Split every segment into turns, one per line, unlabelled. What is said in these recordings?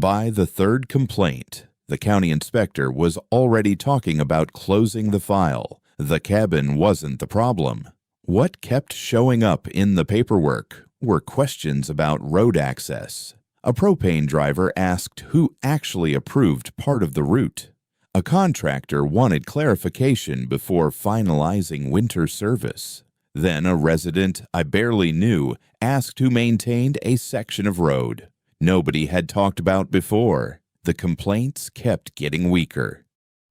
By the third complaint, the county inspector was already talking about closing the file. The cabin wasn't the problem. What kept showing up in the paperwork were questions about road access. A propane driver asked who actually approved part of the route. A contractor wanted clarification before finalizing winter service. Then a resident I barely knew asked who maintained a section of road nobody had talked about before. The complaints kept getting weaker.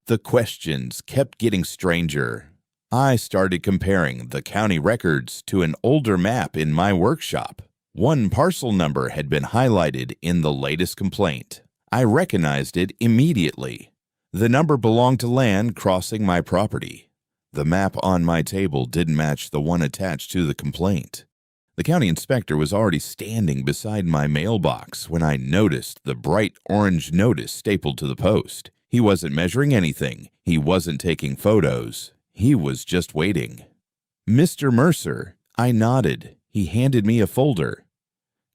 The questions kept getting stranger. I started comparing the county records to an older map in my workshop. One parcel number had been highlighted in the latest complaint. I recognized it immediately. The number belonged to land crossing my property. The map on my table didn't match the one attached to the complaint. The county inspector was already standing beside my mailbox when I noticed the bright orange notice stapled to the post. He wasn't measuring anything. He wasn't taking photos. He was just waiting. "Mr. Mercer," I nodded. He handed me a folder.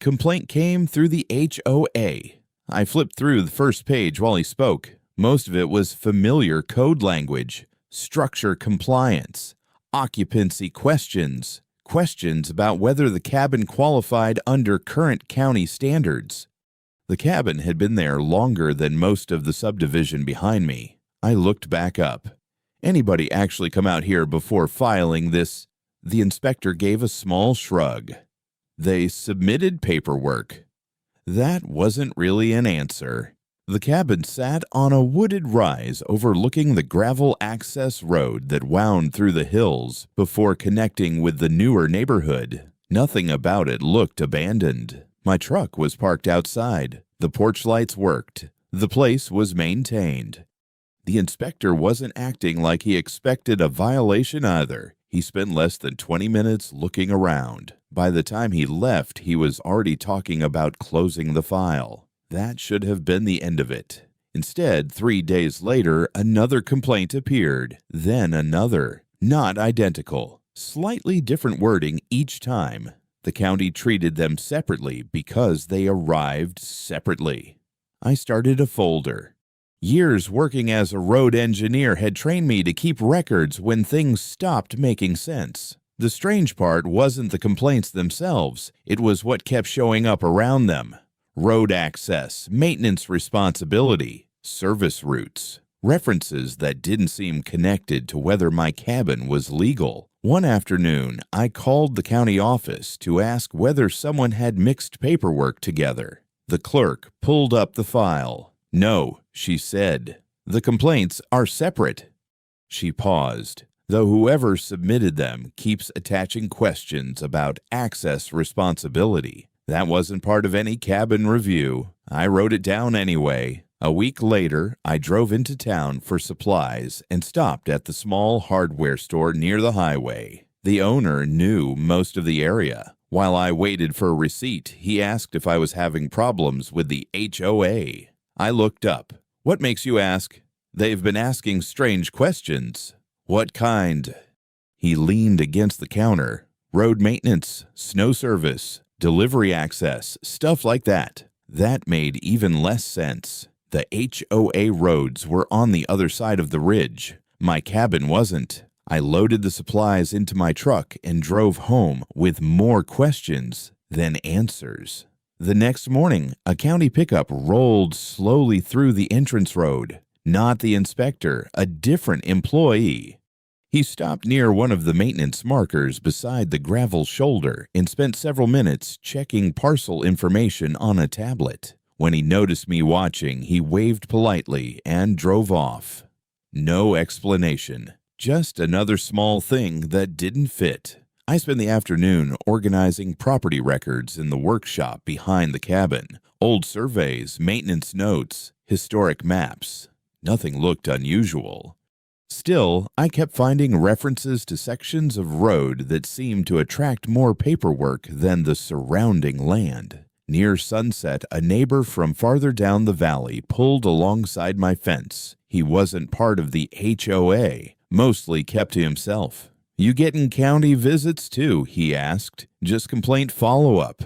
Complaint came through the HOA. I flipped through the first page while he spoke. Most of it was familiar code language, structure compliance, occupancy questions, questions about whether the cabin qualified under current county standards. The cabin had been there longer than most of the subdivision behind me. I looked back up. Anybody actually come out here before filing this? The inspector gave a small shrug. They submitted paperwork. That wasn't really an answer. The cabin sat on a wooded rise overlooking the gravel access road that wound through the hills before connecting with the newer neighborhood. Nothing about it looked abandoned. My truck was parked outside. The porch lights worked. The place was maintained. The inspector wasn't acting like he expected a violation either. He spent less than 20 minutes looking around. By the time he left, he was already talking about closing the file. That should have been the end of it. Instead, 3 days later, another complaint appeared, then another. Not identical. Slightly different wording each time. The county treated them separately because they arrived separately. I started a folder. Years working as a road engineer had trained me to keep records when things stopped making sense. The strange part wasn't the complaints themselves. It was what kept showing up around them. Road access, maintenance responsibility, service routes, references that didn't seem connected to whether my cabin was legal. One afternoon, I called the county office to ask whether someone had mixed paperwork together. The clerk pulled up the file. "No," she said. "The complaints are separate." She paused. Though whoever submitted them keeps attaching questions about access responsibility. That wasn't part of any cabin review. I wrote it down anyway. A week later, I drove into town for supplies and stopped at the small hardware store near the highway. The owner knew most of the area. While I waited for a receipt, he asked if I was having problems with the HOA. I looked up. "What makes you ask?" "They've been asking strange questions." "What kind?" He leaned against the counter. "Road maintenance, snow service, delivery access, stuff like that." That made even less sense. The HOA roads were on the other side of the ridge. My cabin wasn't. I loaded the supplies into my truck and drove home with more questions than answers. The next morning, a county pickup rolled slowly through the entrance road. Not the inspector, a different employee. He stopped near one of the maintenance markers beside the gravel shoulder and spent several minutes checking parcel information on a tablet. When he noticed me watching, he waved politely and drove off. No explanation, just another small thing that didn't fit. I spent the afternoon organizing property records in the workshop behind the cabin. Old surveys, maintenance notes, historic maps. Nothing looked unusual. Still, I kept finding references to sections of road that seemed to attract more paperwork than the surrounding land. Near sunset, a neighbor from farther down the valley pulled alongside my fence. He wasn't part of the HOA, mostly kept to himself. "You getting county visits too?" he asked. "Just complaint follow-up."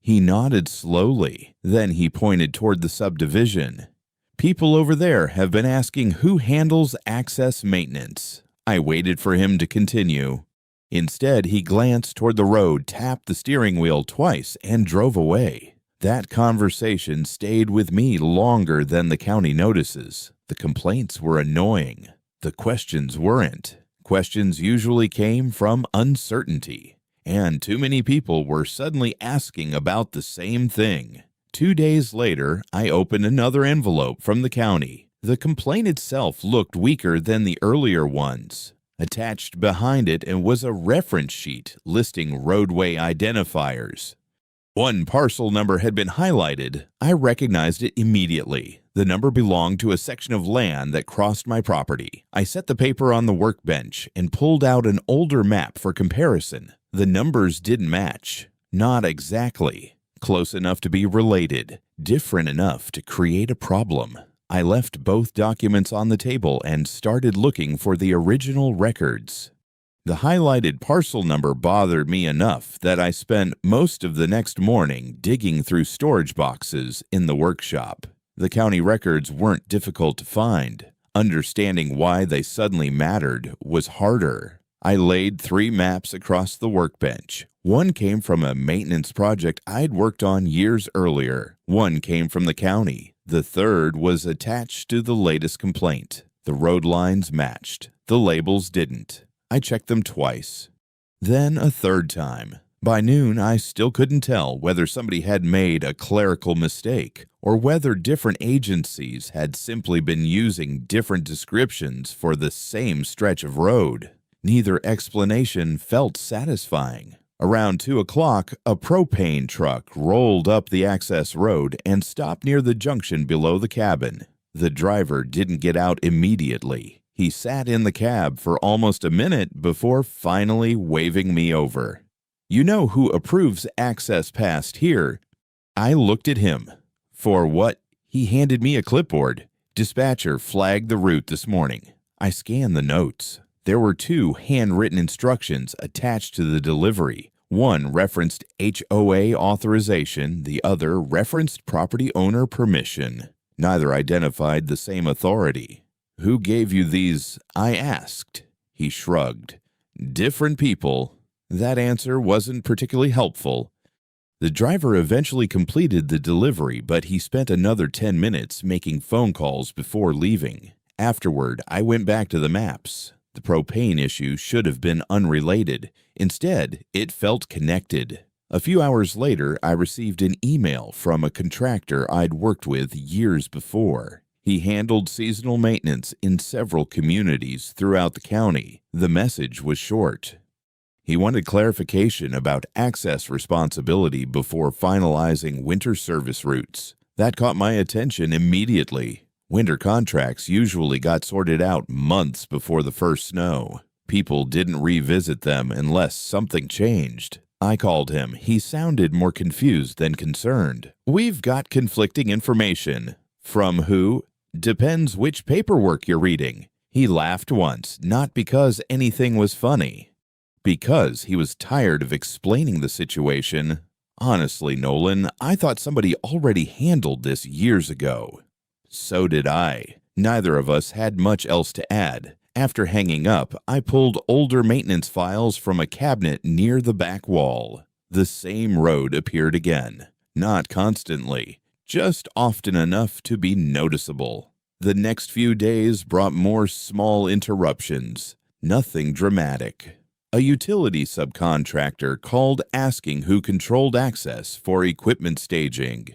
He nodded slowly. Then he pointed toward the subdivision. People over there have been asking who handles access maintenance. I waited for him to continue. Instead, he glanced toward the road, tapped the steering wheel twice, and drove away. That conversation stayed with me longer than the county notices. The complaints were annoying. The questions weren't. Questions usually came from uncertainty. And too many people were suddenly asking about the same thing. 2 days later, I opened another envelope from the county. The complaint itself looked weaker than the earlier ones. Attached behind it was a reference sheet listing roadway identifiers. One parcel number had been highlighted. I recognized it immediately. The number belonged to a section of land that crossed my property. I set the paper on the workbench and pulled out an older map for comparison. The numbers didn't match. Not exactly. Close enough to be related. Different enough to create a problem. I left both documents on the table and started looking for the original records. The highlighted parcel number bothered me enough that I spent most of the next morning digging through storage boxes in the workshop. The county records weren't difficult to find. Understanding why they suddenly mattered was harder. I laid 3 maps across the workbench. One came from a maintenance project I'd worked on years earlier. One came from the county. The third was attached to the latest complaint. The road lines matched. The labels didn't. I checked them twice. Then a third time. By noon, I still couldn't tell whether somebody had made a clerical mistake or whether different agencies had simply been using different descriptions for the same stretch of road. Neither explanation felt satisfying. Around 2 o'clock, a propane truck rolled up the access road and stopped near the junction below the cabin. The driver didn't get out immediately. He sat in the cab for almost a minute before finally waving me over. "You know who approves access past here?" I looked at him. "For what?" He handed me a clipboard. "Dispatcher flagged the route this morning." I scanned the notes. There were 2 handwritten instructions attached to the delivery. One referenced HOA authorization, the other referenced property owner permission. Neither identified the same authority. "Who gave you these?" I asked. He shrugged. "Different people." That answer wasn't particularly helpful. The driver eventually completed the delivery, but he spent another 10 minutes making phone calls before leaving. Afterward, I went back to the maps. The propane issue should have been unrelated. Instead, it felt connected. A few hours later, I received an email from a contractor I'd worked with years before. He handled seasonal maintenance in several communities throughout the county. The message was short. He wanted clarification about access responsibility before finalizing winter service routes. That caught my attention immediately. Winter contracts usually got sorted out months before the first snow. People didn't revisit them unless something changed. I called him. He sounded more confused than concerned. "We've got conflicting information." "From who?" "Depends which paperwork you're reading." He laughed once, not because anything was funny. Because he was tired of explaining the situation. "Honestly, Nolan, I thought somebody already handled this years ago." So did I. Neither of us had much else to add. After hanging up, I pulled older maintenance files from a cabinet near the back wall. The same road appeared again. Not constantly, just often enough to be noticeable. The next few days brought more small interruptions. Nothing dramatic. A utility subcontractor called asking who controlled access for equipment staging.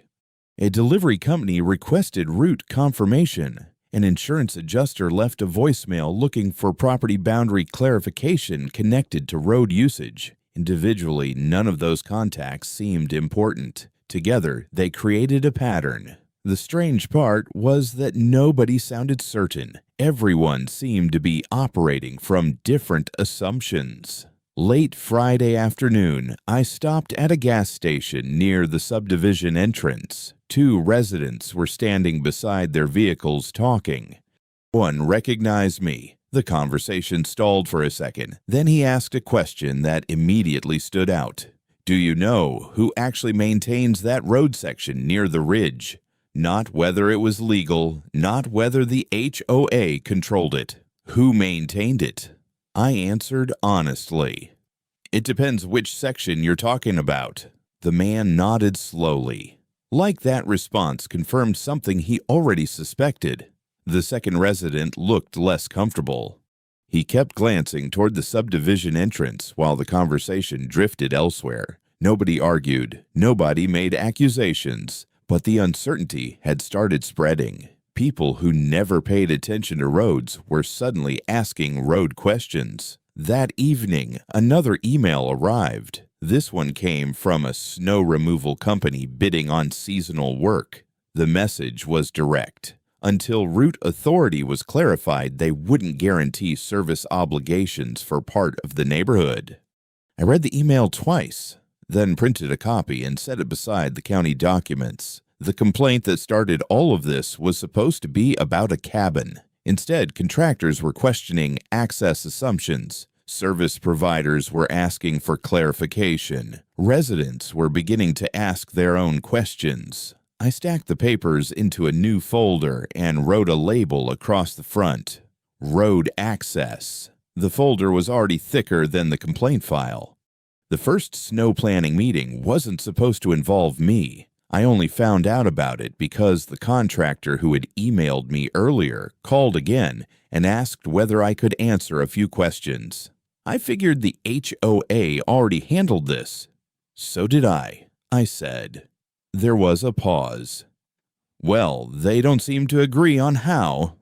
A delivery company requested route confirmation. An insurance adjuster left a voicemail looking for property boundary clarification connected to road usage. Individually, none of those contacts seemed important. Together, they created a pattern. The strange part was that nobody sounded certain. Everyone seemed to be operating from different assumptions. Late Friday afternoon, I stopped at a gas station near the subdivision entrance. 2 residents were standing beside their vehicles talking. One recognized me. The conversation stalled for a second. Then he asked a question that immediately stood out. Do you know who actually maintains that road section near the ridge? Not whether it was legal, not whether the HOA controlled it. Who maintained it? I answered honestly. It depends which section you're talking about. The man nodded slowly. Like that response confirmed something he already suspected. The second resident looked less comfortable. He kept glancing toward the subdivision entrance while the conversation drifted elsewhere. Nobody argued, nobody made accusations, but the uncertainty had started spreading. People who never paid attention to roads were suddenly asking road questions. That evening, another email arrived. This one came from a snow removal company bidding on seasonal work. The message was direct. Until route authority was clarified, they wouldn't guarantee service obligations for part of the neighborhood. I read the email twice, then printed a copy and set it beside the county documents. The complaint that started all of this was supposed to be about a cabin. Instead, contractors were questioning access assumptions. Service providers were asking for clarification. Residents were beginning to ask their own questions. I stacked the papers into a new folder and wrote a label across the front. Road Access. The folder was already thicker than the complaint file. The first snow planning meeting wasn't supposed to involve me. I only found out about it because the contractor who had emailed me earlier called again and asked whether I could answer a few questions. I figured the HOA already handled this. So did I said. There was a pause. Well, they don't seem to agree on how.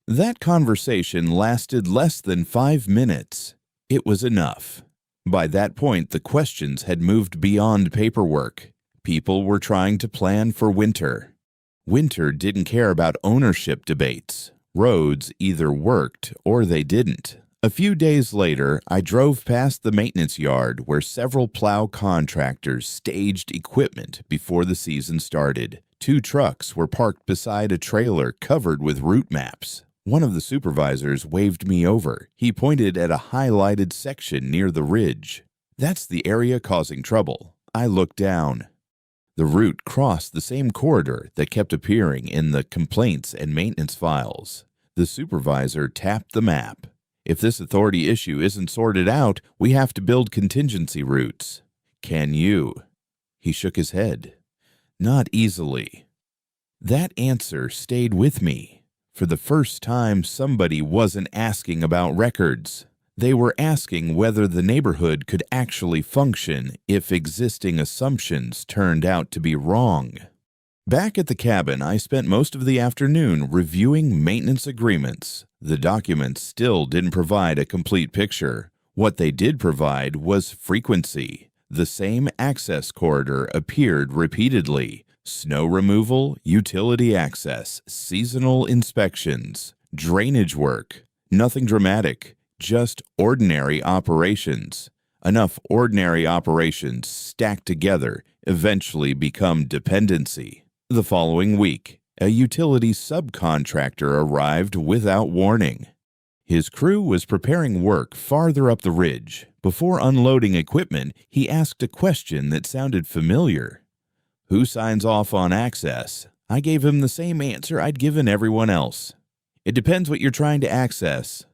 That conversation lasted less than 5 minutes. It was enough. By that point, the questions had moved beyond paperwork. People were trying to plan for winter. Winter didn't care about ownership debates. Roads either worked or they didn't. A few days later, I drove past the maintenance yard where several plow contractors staged equipment before the season started. 2 trucks were parked beside a trailer covered with route maps. One of the supervisors waved me over. He pointed at a highlighted section near the ridge. That's the area causing trouble. I looked down. The route crossed the same corridor that kept appearing in the complaints and maintenance files. The supervisor tapped the map. If this authority issue isn't sorted out, we have to build contingency routes. Can you? He shook his head. Not easily. That answer stayed with me. For the first time, somebody wasn't asking about records. They were asking whether the neighborhood could actually function if existing assumptions turned out to be wrong. Back at the cabin, I spent most of the afternoon reviewing maintenance agreements. The documents still didn't provide a complete picture. What they did provide was frequency. The same access corridor appeared repeatedly. Snow removal, utility access, seasonal inspections, drainage work. Nothing dramatic, just ordinary operations. Enough ordinary operations stacked together eventually become dependency. The following week, a utility subcontractor arrived without warning. His crew was preparing work farther up the ridge. Before unloading equipment, he asked a question that sounded familiar. Who signs off on access? I gave him the same answer I'd given everyone else. It depends what you're trying to access.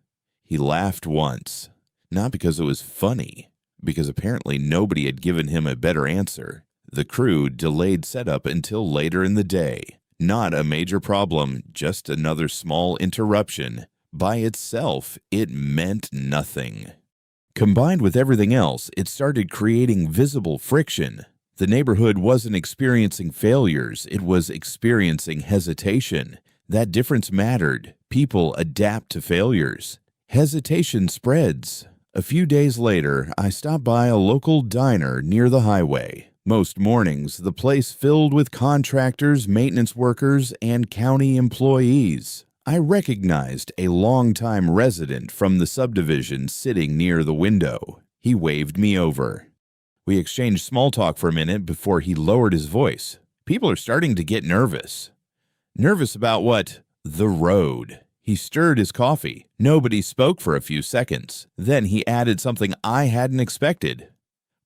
He laughed once, not because it was funny, because apparently nobody had given him a better answer. The crew delayed setup until later in the day. Not a major problem, just another small interruption. By itself, it meant nothing. Combined with everything else, it started creating visible friction. The neighborhood wasn't experiencing failures, it was experiencing hesitation. That difference mattered. People adapt to failures. Hesitation spreads. A few days later, I stopped by a local diner near the highway. Most mornings, the place filled with contractors, maintenance workers, and county employees. I recognized a longtime resident from the subdivision sitting near the window. He waved me over. We exchanged small talk for a minute before he lowered his voice. People are starting to get nervous. Nervous about what? The road. He stirred his coffee. Nobody spoke for a few seconds. Then he added something I hadn't expected.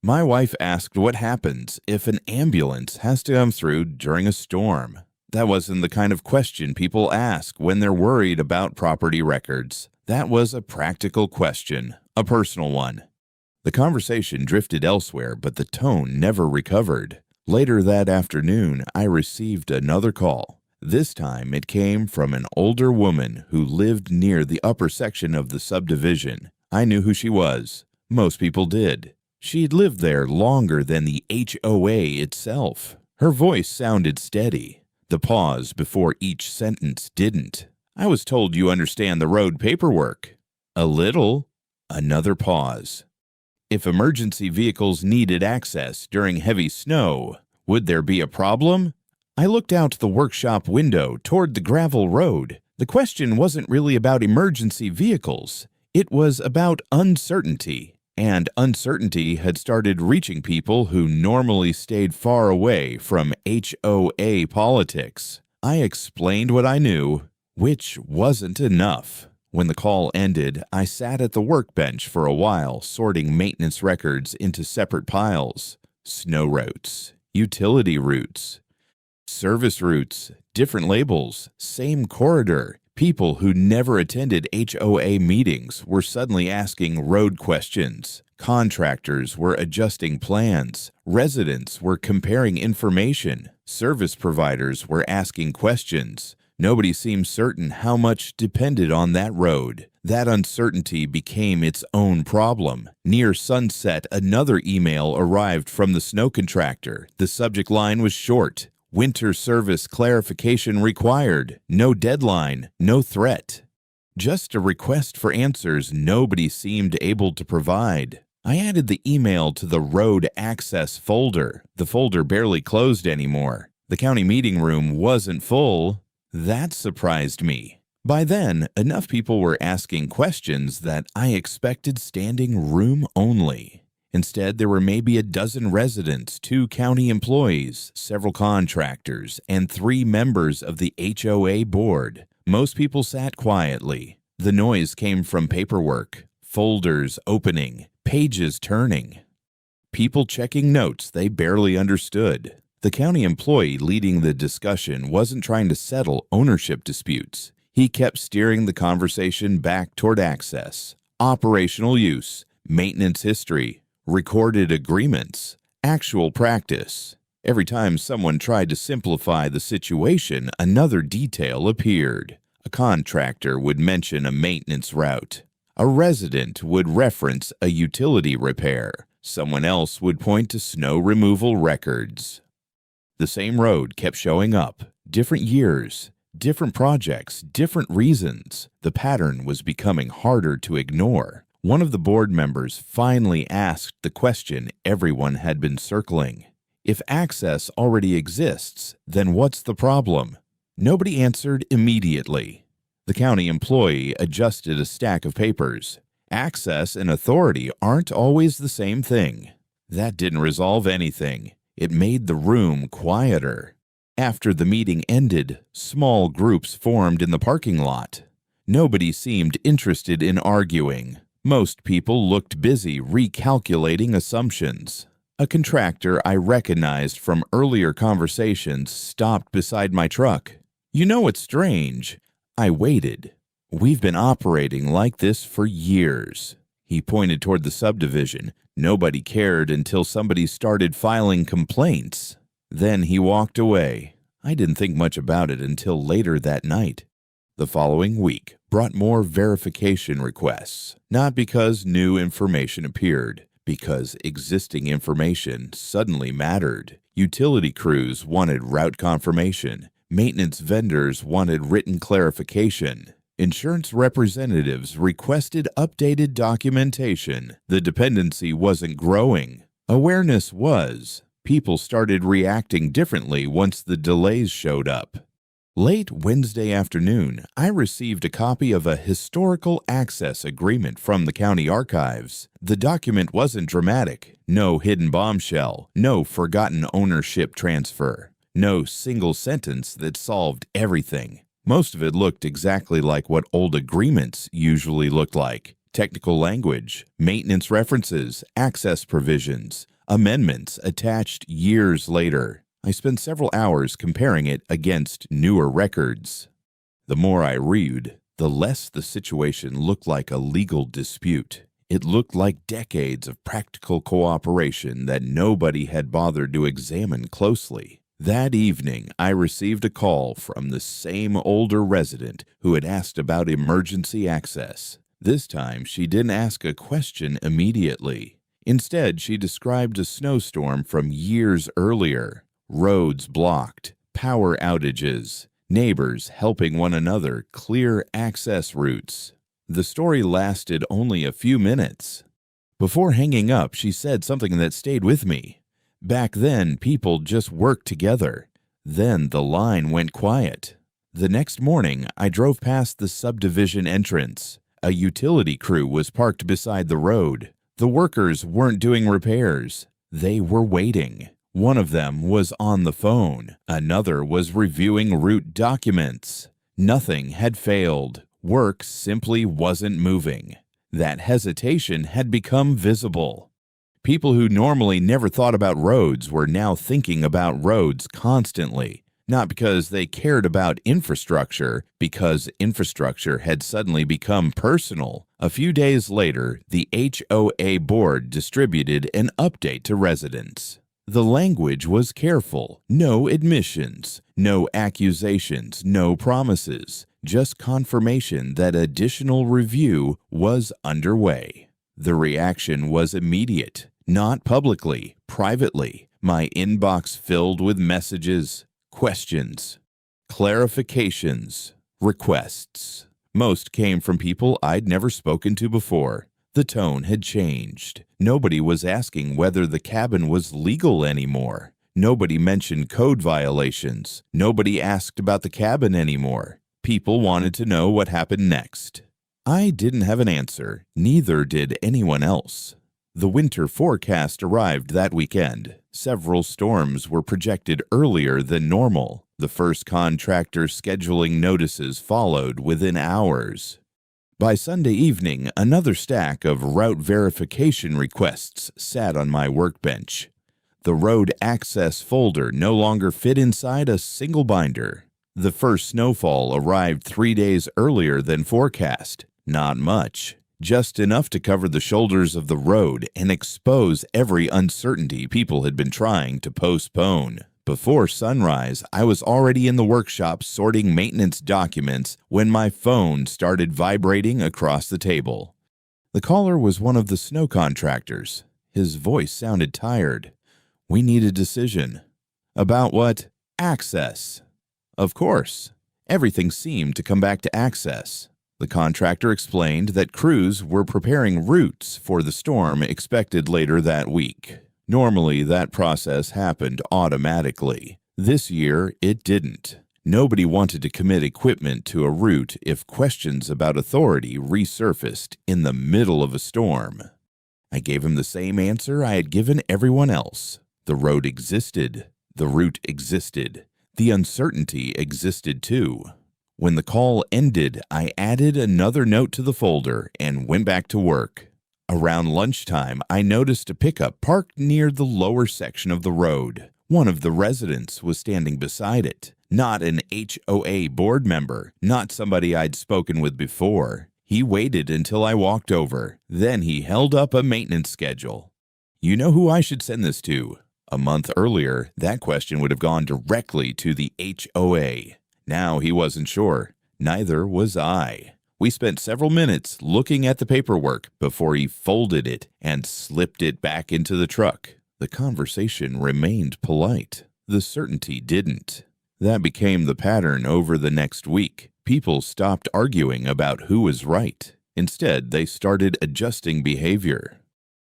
My wife asked what happens if an ambulance has to come through during a storm. That wasn't the kind of question people ask when they're worried about property records. That was a practical question, a personal one. The conversation drifted elsewhere, but the tone never recovered. Later that afternoon, I received another call. This time it came from an older woman who lived near the upper section of the subdivision. I knew who she was. Most people did. She'd lived there longer than the HOA itself. Her voice sounded steady. The pause before each sentence didn't. I was told you understand the road paperwork. A little. Another pause. If emergency vehicles needed access during heavy snow, would there be a problem? I looked out the workshop window toward the gravel road. The question wasn't really about emergency vehicles. It was about uncertainty. And uncertainty had started reaching people who normally stayed far away from HOA politics. I explained what I knew, which wasn't enough. When the call ended, I sat at the workbench for a while, sorting maintenance records into separate piles. Snow routes, utility routes, service routes, different labels, same corridor. People who never attended HOA meetings were suddenly asking road questions. Contractors were adjusting plans. Residents were comparing information. Service providers were asking questions. Nobody seemed certain how much depended on that road. That uncertainty became its own problem. Near sunset, another email arrived from the snow contractor. The subject line was short. Winter service clarification required. No deadline, no threat. Just a request for answers nobody seemed able to provide. I added the email to the road access folder. The folder barely closed anymore. The county meeting room wasn't full. That surprised me. By then, enough people were asking questions that I expected standing room only. Instead, there were maybe a dozen residents, 2 county employees, several contractors, and 3 members of the HOA board. Most people sat quietly. The noise came from paperwork, folders opening, pages turning, people checking notes they barely understood. The county employee leading the discussion wasn't trying to settle ownership disputes. He kept steering the conversation back toward access, operational use, maintenance history, recorded agreements, actual practice. Every time someone tried to simplify the situation, another detail appeared. A contractor would mention a maintenance route. A resident would reference a utility repair. Someone else would point to snow removal records. The same road kept showing up. Different years, different projects, different reasons. The pattern was becoming harder to ignore. One of the board members finally asked the question everyone had been circling. If access already exists, then what's the problem? Nobody answered immediately. The county employee adjusted a stack of papers. Access and authority aren't always the same thing. That didn't resolve anything. It made the room quieter. After the meeting ended, small groups formed in the parking lot. Nobody seemed interested in arguing. Most people looked busy recalculating assumptions. A contractor I recognized from earlier conversations stopped beside my truck. You know what's strange? I waited. We've been operating like this for years. He pointed toward the subdivision. Nobody cared until somebody started filing complaints. Then he walked away. I didn't think much about it until later that night. The following week brought more verification requests, not because new information appeared, because existing information suddenly mattered. Utility crews wanted route confirmation. Maintenance vendors wanted written clarification. Insurance representatives requested updated documentation. The dependency wasn't growing. Awareness was. People started reacting differently once the delays showed up. Late Wednesday afternoon, I received a copy of a historical access agreement from the county archives. The document wasn't dramatic. No hidden bombshell. No forgotten ownership transfer. No single sentence that solved everything. Most of it looked exactly like what old agreements usually looked like. Technical language, maintenance references, access provisions, Amendments attached years later. I spent several hours comparing it against newer records. The more I read, the less the situation looked like a legal dispute. It looked like decades of practical cooperation that nobody had bothered to examine closely. That evening, I received a call from the same older resident who had asked about emergency access. This time, she didn't ask a question immediately. Instead, she described a snowstorm from years earlier. Roads blocked, power outages, neighbors helping one another clear access routes. The story lasted only a few minutes. Before hanging up, she said something that stayed with me. Back then, people just worked together. Then the line went quiet. The next morning, I drove past the subdivision entrance. A utility crew was parked beside the road. The workers weren't doing repairs. They were waiting. One of them was on the phone. Another was reviewing route documents. Nothing had failed. Work simply wasn't moving. That hesitation had become visible. People who normally never thought about roads were now thinking about roads constantly. Not because they cared about infrastructure, because infrastructure had suddenly become personal. A few days later, the HOA board distributed an update to residents. The language was careful. No admissions, no accusations, no promises, just confirmation that additional review was underway. The reaction was immediate, not publicly, privately. My inbox filled with messages, questions, clarifications, requests. Most came from people I'd never spoken to before. The tone had changed. Nobody was asking whether the cabin was legal anymore. Nobody mentioned code violations. Nobody asked about the cabin anymore. People wanted to know what happened next. I didn't have an answer. Neither did anyone else. The winter forecast arrived that weekend. Several storms were projected earlier than normal. The first contractor scheduling notices followed within hours. By Sunday evening, another stack of route verification requests sat on my workbench. The road access folder no longer fit inside a single binder. The first snowfall arrived 3 days earlier than forecast. Not much. Just enough to cover the shoulders of the road and expose every uncertainty people had been trying to postpone. Before sunrise, I was already in the workshop sorting maintenance documents when my phone started vibrating across the table. The caller was one of the snow contractors. His voice sounded tired. We need a decision. About what? Access. Of course. Everything seemed to come back to access. The contractor explained that crews were preparing routes for the storm expected later that week. Normally, that process happened automatically. This year, it didn't. Nobody wanted to commit equipment to a route if questions about authority resurfaced in the middle of a storm. I gave him the same answer I had given everyone else. The road existed. The route existed. The uncertainty existed too. When the call ended, I added another note to the folder and went back to work. Around lunchtime, I noticed a pickup parked near the lower section of the road. One of the residents was standing beside it. Not an HOA board member, not somebody I'd spoken with before. He waited until I walked over. Then he held up a maintenance schedule. You know who I should send this to? A month earlier, that question would have gone directly to the HOA. Now he wasn't sure. Neither was I. We spent several minutes looking at the paperwork before he folded it and slipped it back into the truck. The conversation remained polite. The certainty didn't. That became the pattern over the next week. People stopped arguing about who was right. Instead, they started adjusting behavior.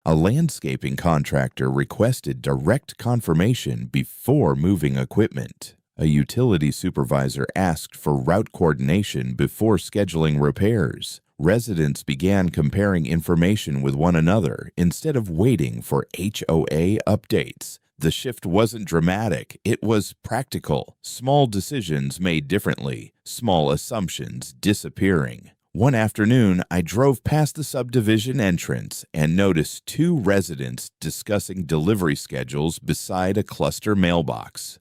A landscaping contractor requested direct confirmation before moving equipment. A utility supervisor asked for route coordination before scheduling repairs. Residents began comparing information with one another instead of waiting for HOA updates. The shift wasn't dramatic, it was practical. Small decisions made differently, small assumptions disappearing. One afternoon, I drove past the subdivision entrance and noticed two residents discussing delivery schedules beside a cluster mailbox.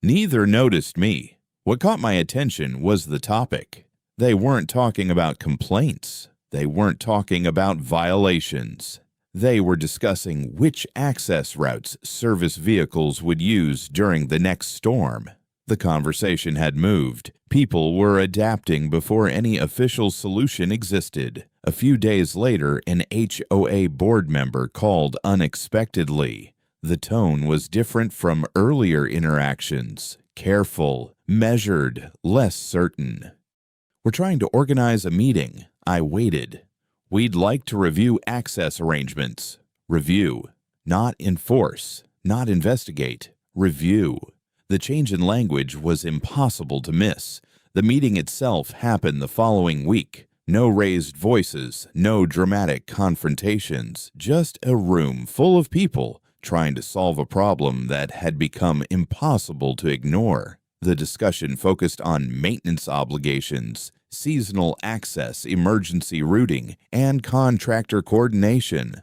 Neither noticed me. What caught my attention was the topic. They weren't talking about complaints. They weren't talking about violations. They were discussing which access routes service vehicles would use during the next storm. The conversation had moved. People were adapting before any official solution existed. A few days later, an HOA board member called unexpectedly. The tone was different from earlier interactions. Careful, measured, less certain. "We're trying to organize a meeting." I waited. "We'd like to review access arrangements." Review. Not enforce. Not investigate. Review. The change in language was impossible to miss. The meeting itself happened the following week. No raised voices, no dramatic confrontations, just a room full of people trying to solve a problem that had become impossible to ignore. The discussion focused on maintenance obligations, seasonal access, emergency routing, and contractor coordination.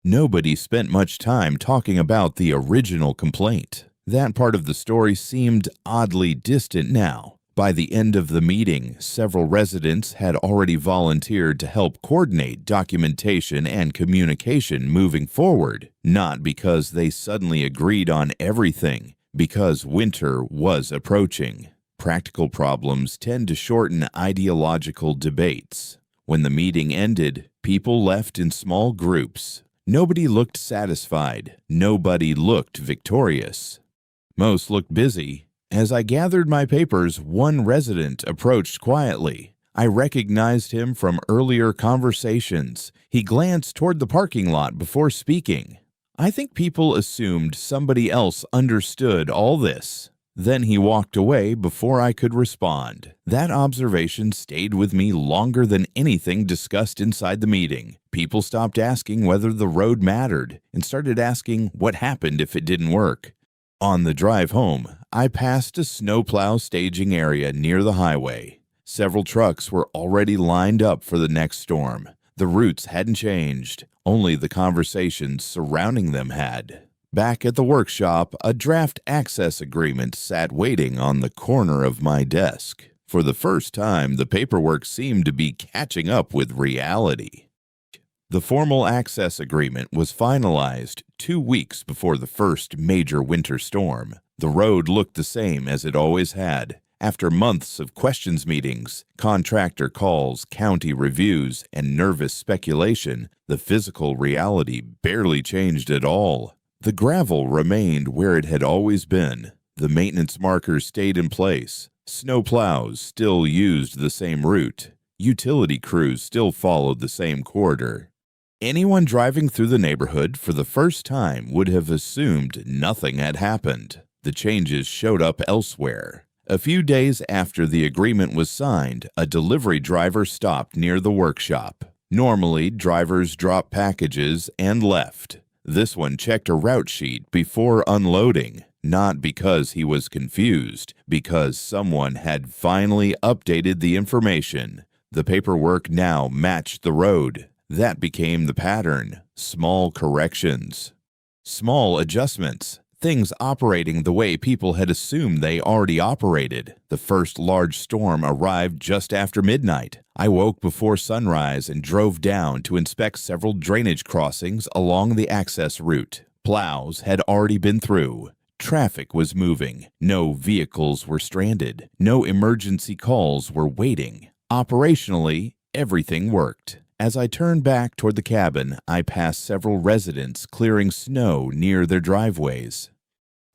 Nobody spent much time talking about the original complaint. That part of the story seemed oddly distant now. By the end of the meeting, several residents had already volunteered to help coordinate documentation and communication moving forward, not because they suddenly agreed on everything, because winter was approaching. Practical problems tend to shorten ideological debates. When the meeting ended, people left in small groups. Nobody looked satisfied. Nobody looked victorious. Most looked busy. As I gathered my papers, one resident approached quietly. I recognized him from earlier conversations. He glanced toward the parking lot before speaking. I think people assumed somebody else understood all this. Then he walked away before I could respond. That observation stayed with me longer than anything discussed inside the meeting. People stopped asking whether the road mattered and started asking what happened if it didn't work. On the drive home, I passed a snowplow staging area near the highway. Several trucks were already lined up for the next storm. The routes hadn't changed, only the conversations surrounding them had. Back at the workshop, a draft access agreement sat waiting on the corner of my desk. For the first time, the paperwork seemed to be catching up with reality. The formal access agreement was finalized 2 weeks before the first major winter storm. The road looked the same as it always had. After months of questions meetings, contractor calls, county reviews, and nervous speculation, the physical reality barely changed at all. The gravel remained where it had always been. The maintenance markers stayed in place. Snow plows still used the same route. Utility crews still followed the same corridor. Anyone driving through the neighborhood for the first time would have assumed nothing had happened. The changes showed up elsewhere. A few days after the agreement was signed, a delivery driver stopped near the workshop. Normally, drivers dropped packages and left. This one checked a route sheet before unloading, not because he was confused, because someone had finally updated the information. The paperwork now matched the road. That became the pattern. Small corrections. Small adjustments. Things operating the way people had assumed they already operated. The first large storm arrived just after midnight. I woke before sunrise and drove down to inspect several drainage crossings along the access route. Plows had already been through. Traffic was moving. No vehicles were stranded. No emergency calls were waiting. Operationally, everything worked. As I turned back toward the cabin, I passed several residents clearing snow near their driveways.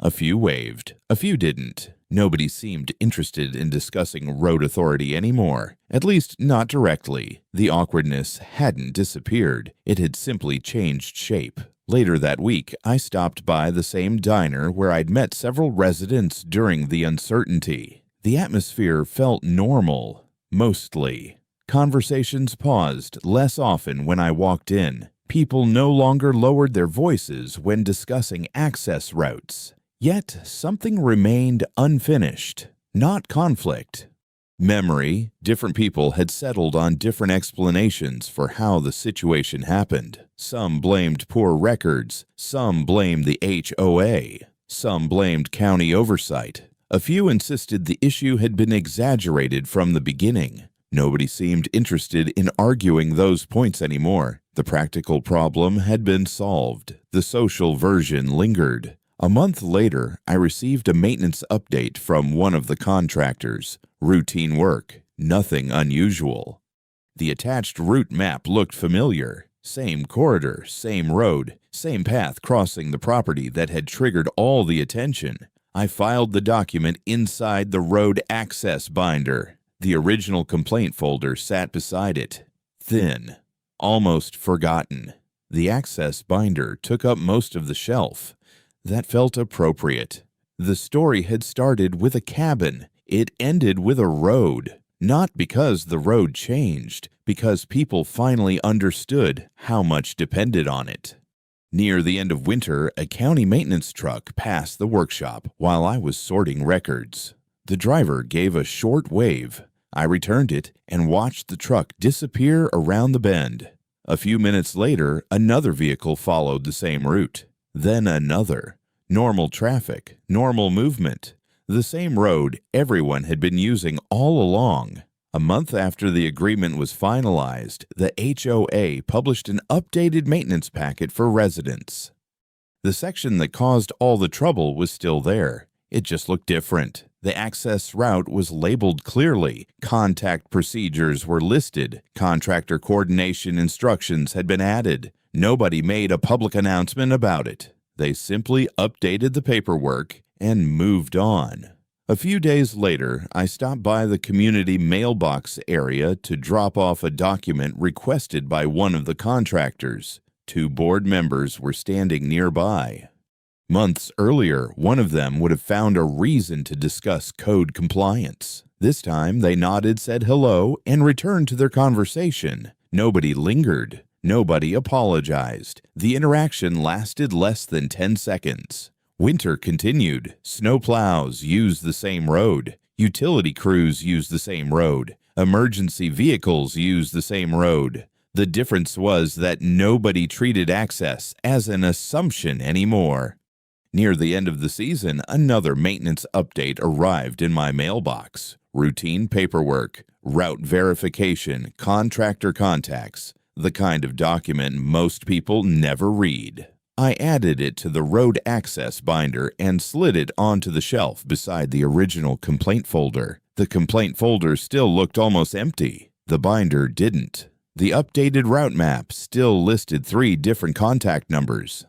A few waved, a few didn't. Nobody seemed interested in discussing road authority anymore, at least not directly. The awkwardness hadn't disappeared, it had simply changed shape. Later that week, I stopped by the same diner where I'd met several residents during the uncertainty. The atmosphere felt normal, mostly. Conversations paused less often when I walked in. People no longer lowered their voices when discussing access routes. Yet something remained unfinished, not conflict, Memory, different people had settled on different explanations for how the situation happened. Some blamed poor records, some blamed the HOA, some blamed county oversight. A few insisted the issue had been exaggerated from the beginning. Nobody seemed interested in arguing those points anymore. The practical problem had been solved. The social version lingered. A month later, I received a maintenance update from one of the contractors. Routine work, nothing unusual. The attached route map looked familiar. Same corridor, same road, same path crossing the property that had triggered all the attention. I filed the document inside the road access binder. The original complaint folder sat beside it. Thin, almost forgotten. The access binder took up most of the shelf. That felt appropriate. The story had started with a cabin. It ended with a road. Not because the road changed, because people finally understood how much depended on it. Near the end of winter, a county maintenance truck passed the workshop while I was sorting records. The driver gave a short wave. I returned it and watched the truck disappear around the bend. A few minutes later, another vehicle followed the same route. Then another. Normal traffic, normal movement. The same road everyone had been using all along. A month after the agreement was finalized, the HOA published an updated maintenance packet for residents. The section that caused all the trouble was still there. It just looked different. The access route was labeled clearly. Contact procedures were listed. Contractor coordination instructions had been added. Nobody made a public announcement about it. They simply updated the paperwork and moved on. A few days later, I stopped by the community mailbox area to drop off a document requested by one of the contractors. 2 board members were standing nearby. Months earlier, one of them would have found a reason to discuss code compliance. This time, they nodded, said hello, and returned to their conversation. Nobody lingered. Nobody apologized. The interaction lasted less than 10 seconds. Winter continued. Snowplows used the same road. Utility crews used the same road. Emergency vehicles used the same road. The difference was that nobody treated access as an assumption anymore. Near the end of the season, another maintenance update arrived in my mailbox. Routine paperwork, route verification, contractor contacts, the kind of document most people never read. I added it to the road access binder and slid it onto the shelf beside the original complaint folder. The complaint folder still looked almost empty. The binder didn't. The updated route map still listed 3 different contact numbers.